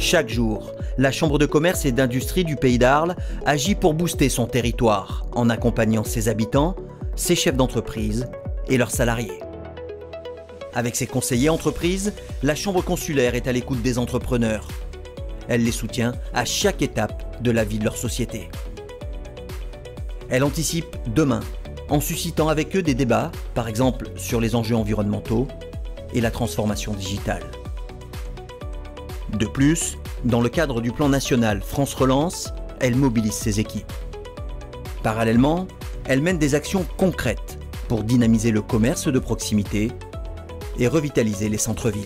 Chaque jour, la Chambre de commerce et d'industrie du Pays d'Arles agit pour booster son territoire en accompagnant ses habitants, ses chefs d'entreprise et leurs salariés. Avec ses conseillers entreprises, la Chambre consulaire est à l'écoute des entrepreneurs. Elle les soutient à chaque étape de la vie de leur société. Elle anticipe demain en suscitant avec eux des débats, par exemple sur les enjeux environnementaux et la transformation digitale. De plus, dans le cadre du plan national France Relance, elle mobilise ses équipes. Parallèlement, elle mène des actions concrètes pour dynamiser le commerce de proximité et revitaliser les centres-villes.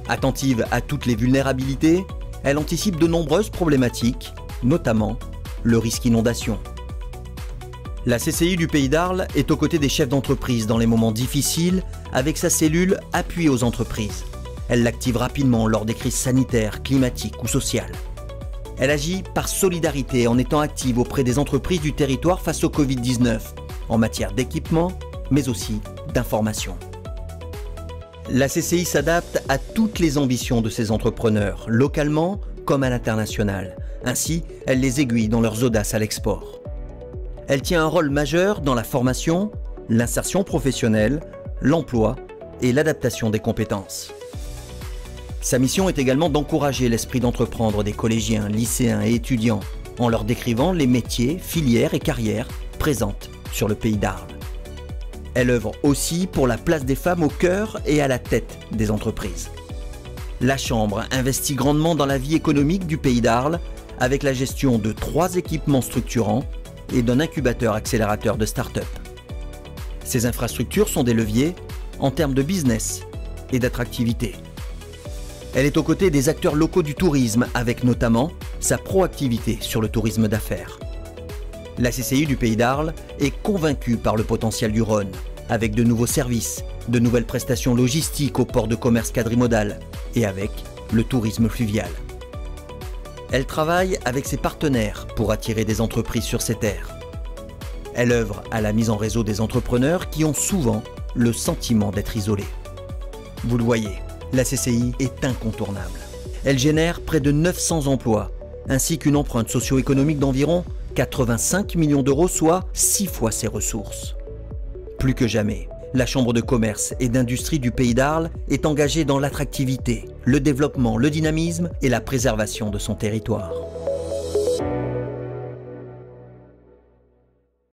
Attentive à toutes les vulnérabilités, elle anticipe de nombreuses problématiques, notamment le risque inondation. La CCI du Pays d'Arles est aux côtés des chefs d'entreprise dans les moments difficiles avec sa cellule Appui aux entreprises. Elle l'active rapidement lors des crises sanitaires, climatiques ou sociales. Elle agit par solidarité en étant active auprès des entreprises du territoire face au Covid-19, en matière d'équipement, mais aussi d'information. La CCI s'adapte à toutes les ambitions de ses entrepreneurs, localement comme à l'international. Ainsi, elle les aiguille dans leurs audaces à l'export. Elle tient un rôle majeur dans la formation, l'insertion professionnelle, l'emploi et l'adaptation des compétences. Sa mission est également d'encourager l'esprit d'entreprendre des collégiens, lycéens et étudiants en leur décrivant les métiers, filières et carrières présentes sur le Pays d'Arles. Elle œuvre aussi pour la place des femmes au cœur et à la tête des entreprises. La Chambre investit grandement dans la vie économique du Pays d'Arles avec la gestion de 3 équipements structurants et d'un incubateur accélérateur de start-up. Ces infrastructures sont des leviers en termes de business et d'attractivité. Elle est aux côtés des acteurs locaux du tourisme avec notamment sa proactivité sur le tourisme d'affaires. La CCI du Pays d'Arles est convaincue par le potentiel du Rhône, avec de nouveaux services, de nouvelles prestations logistiques au port de commerce quadrimodal et avec le tourisme fluvial. Elle travaille avec ses partenaires pour attirer des entreprises sur ces terres. Elle œuvre à la mise en réseau des entrepreneurs qui ont souvent le sentiment d'être isolés. Vous le voyez, la CCI est incontournable. Elle génère près de 900 emplois, ainsi qu'une empreinte socio-économique d'environ 85 millions d'euros, soit 6 fois ses ressources. Plus que jamais, la Chambre de commerce et d'industrie du Pays d'Arles est engagée dans l'attractivité, le développement, le dynamisme et la préservation de son territoire.